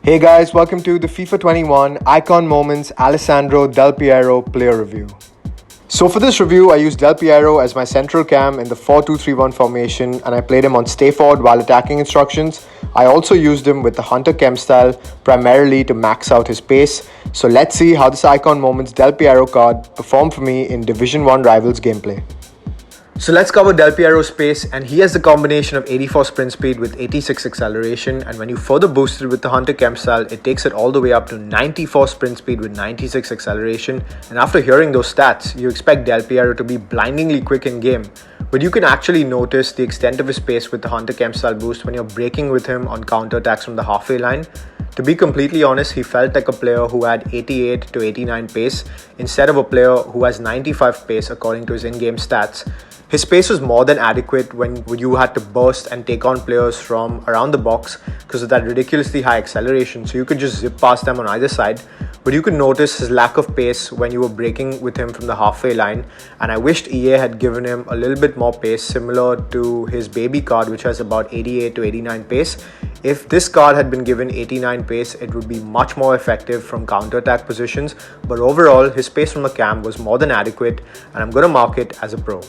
Hey guys, welcome to the FIFA 21 Icon Moments Alessandro Del Piero player review. So for this review, I used Del Piero as my central cam in the 4-2-3-1 formation and I played him on stay forward while attacking instructions. I also used him with the Hunter Chem style primarily to max out his pace. So let's see how this Icon Moments Del Piero card performed for me in Division 1 Rivals gameplay. So let's cover Del Piero's pace, and he has the combination of 84 sprint speed with 86 acceleration, and when you further boost it with the Hunter Chem style, it takes it all the way up to 94 sprint speed with 96 acceleration. And after hearing those stats, you expect Del Piero to be blindingly quick in game, but you can actually notice the extent of his pace with the Hunter Chem style boost when you're breaking with him on counterattacks from the halfway line. To be completely honest, he felt like a player who had 88 to 89 pace instead of a player who has 95 pace according to his in-game stats. His pace was more than adequate when you had to burst and take on players from around the box because of that ridiculously high acceleration, so you could just zip past them on either side. But you could notice his lack of pace when you were breaking with him from the halfway line, and I wished EA had given him a little bit more pace similar to his baby card, which has about 88 to 89 pace. If this card had been given 89 pace, it would be much more effective from counter-attack positions, but overall his pace from the cam was more than adequate, and I'm going to mark it as a pro.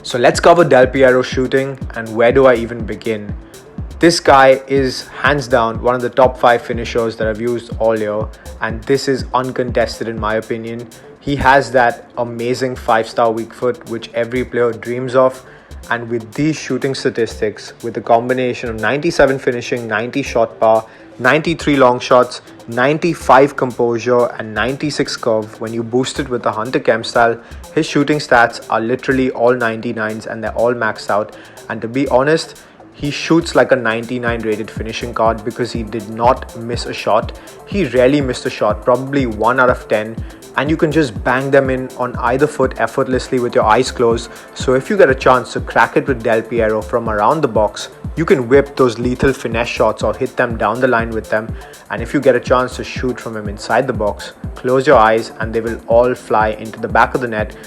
So let's cover Del Piero's shooting, and where do I even begin? This guy is hands down one of the top 5 finishers that I've used all year, and this is uncontested in my opinion. He has that amazing 5-star weak foot which every player dreams of, and with these shooting statistics, with a combination of 97 finishing, 90 shot power, 93 long shots, 95 composure and 96 curve, when you boost it with the Hunter Chem style, his shooting stats are literally all 99s and they're all maxed out. And to be honest, he shoots like a 99 rated finishing card because he did not miss a shot. He rarely missed a shot, probably 1 out of 10, and you can just bang them in on either foot effortlessly with your eyes closed. So if you get a chance to crack it with Del Piero from around the box, you can whip those lethal finesse shots or hit them down the line with them. And if you get a chance to shoot from him inside the box, close your eyes and they will all fly into the back of the net.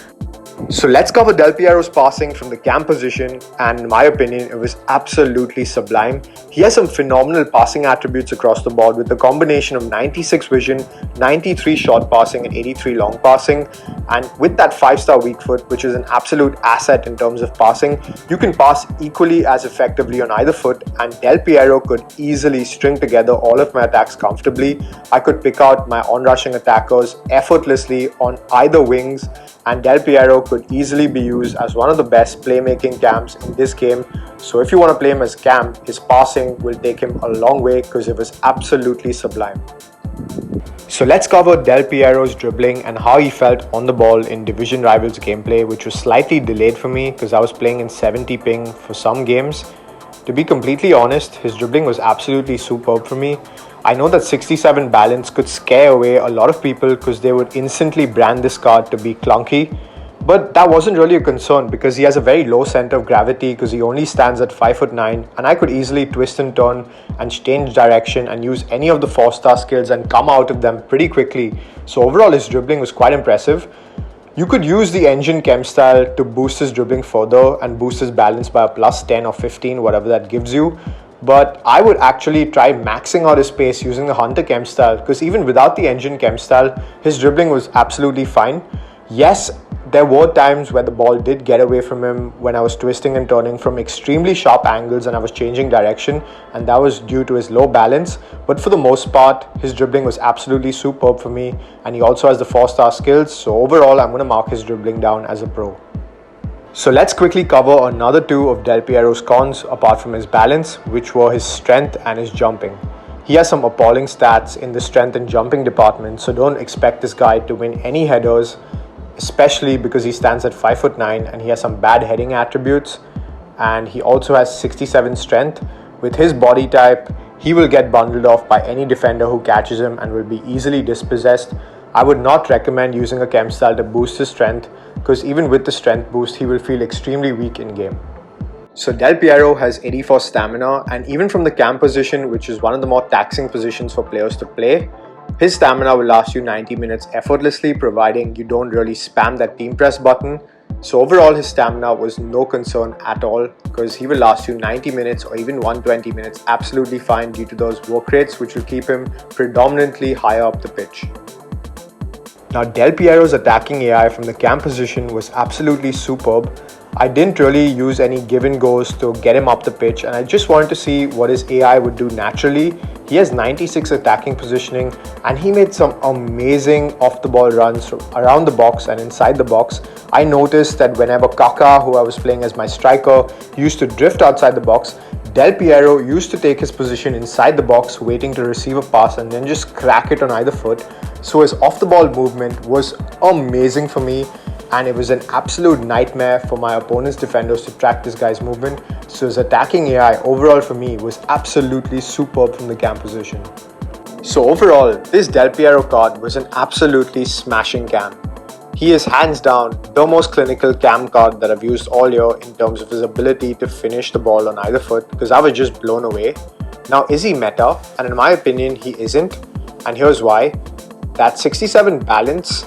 So let's cover Del Piero's passing from the cam position, and in my opinion it was absolutely sublime. He has some phenomenal passing attributes across the board with a combination of 96 vision, 93 short passing and 83 long passing, and with that 5-star weak foot, which is an absolute asset in terms of passing, you can pass equally as effectively on either foot, and Del Piero could easily string together all of my attacks comfortably. I could pick out my on-rushing attackers effortlessly on either wings, and Del Piero could easily be used as one of the best playmaking cams in this game. So if you want to play him as cam, his passing will take him a long way because it was absolutely sublime. So let's cover Del Piero's dribbling and how he felt on the ball in Division Rivals gameplay, which was slightly delayed for me because I was playing in 70 ping for some games. To be completely honest, his dribbling was absolutely superb for me. I know that 67 balance could scare away a lot of people because they would instantly brand this card to be clunky, but that wasn't really a concern because he has a very low center of gravity because he only stands at 5'9", and I could easily twist and turn and change direction and use any of the 4-star skills and come out of them pretty quickly. So overall his dribbling was quite impressive. You could use the engine chem style to boost his dribbling further and boost his balance by a plus 10 or 15, whatever that gives you. But I would actually try maxing out his pace using the Hunter Chem style, because even without the engine chem style, his dribbling was absolutely fine. Yes, there were times where the ball did get away from him when I was twisting and turning from extremely sharp angles and I was changing direction, and that was due to his low balance. But for the most part, his dribbling was absolutely superb for me, and he also has the 4-star skills. So overall, I'm going to mark his dribbling down as a pro. So let's quickly cover another 2 of Del Piero's cons apart from his balance, which were his strength and his jumping. He has some appalling stats in the strength and jumping department, so don't expect this guy to win any headers, especially because he stands at 5'9" and he has some bad heading attributes, and he also has 67 strength. With his body type, he will get bundled off by any defender who catches him and will be easily dispossessed. I would not recommend using a chem style to boost his strength, because even with the strength boost, he will feel extremely weak in game. So Del Piero has 84 stamina, and even from the cam position, which is one of the more taxing positions for players to play, his stamina will last you 90 minutes effortlessly, providing you don't really spam that team press button. So overall his stamina was no concern at all, because he will last you 90 minutes or even 120 minutes absolutely fine due to those work rates, which will keep him predominantly higher up the pitch. Now Del Piero's attacking AI from the cam position was absolutely superb. I didn't really use any give and goes to get him up the pitch, and I just wanted to see what his AI would do naturally. He has 96 attacking positioning, and he made some amazing off the ball runs around the box and inside the box. I noticed that whenever Kaká, who I was playing as my striker, used to drift outside the box, Del Piero used to take his position inside the box waiting to receive a pass and then just crack it on either foot. So his off the ball movement was amazing for me, and it was an absolute nightmare for my opponent's defenders to track this guy's movement. So his attacking AI overall for me was absolutely superb from the cam position. So overall, this Del Piero card was an absolutely smashing cam. He is hands down the most clinical cam card that I've used all year in terms of his ability to finish the ball on either foot, because I was just blown away. Now, is he meta? And in my opinion, he isn't. And here's why. That 67 balance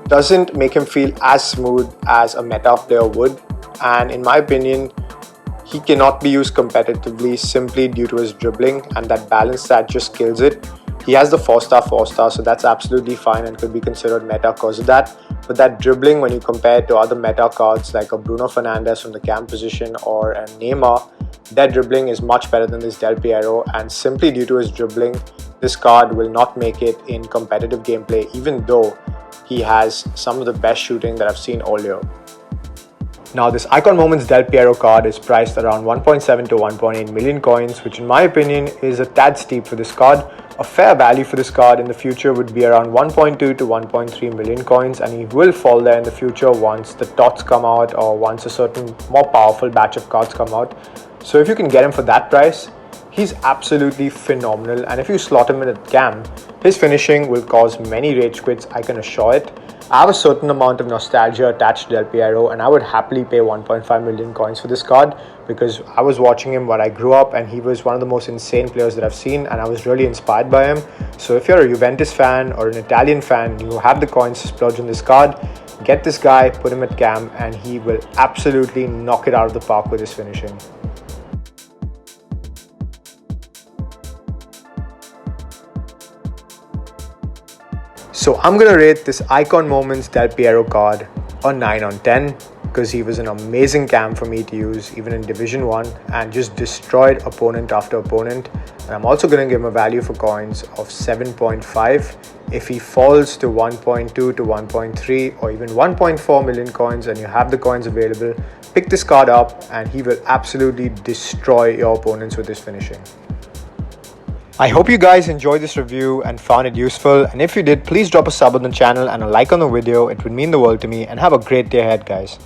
doesn't make him feel as smooth as a meta player would, and in my opinion he cannot be used competitively simply due to his dribbling, and that balance stat just kills it. He has the 4-star, so that's absolutely fine and could be considered meta because of that. But that dribbling, when you compare it to other meta cards like a Bruno Fernandes from the cam position or a Neymar, that dribbling is much better than this Del Piero, and simply due to his dribbling, this card will not make it in competitive gameplay, even though he has some of the best shooting that I've seen all year. Now this Icon Moments Del Piero card is priced around 1.7 to 1.8 million coins, which in my opinion is a tad steep for this card. A fair value for this card in the future would be around 1.2 to 1.3 million coins, and he will fall there in the future once the TOTS come out or once a certain more powerful batch of cards come out. So if you can get him for that price, he's absolutely phenomenal, and if you slot him in at cam, his finishing will cause many rage quits, I can assure it. I have a certain amount of nostalgia attached to Del Piero, and I would happily pay 1.5 million coins for this card because I was watching him when I grew up and he was one of the most insane players that I've seen, and I was really inspired by him. So if you're a Juventus fan or an Italian fan, you have the coins to splurge on this card, get this guy, put him at cam, and he will absolutely knock it out of the park with his finishing. So I'm going to rate this Icon Moments Del Piero card a 9 on 10 because he was an amazing cam for me to use even in Division 1 and just destroyed opponent after opponent. And I'm also going to give him a value for coins of 7.5. If he falls to 1.2 to 1.3 or even 1.4 million coins and you have the coins available, pick this card up and he will absolutely destroy your opponents with his finishing. I hope you guys enjoyed this review and found it useful, and if you did, please drop a sub on the channel and a like on the video. It would mean the world to me, and have a great day ahead, guys.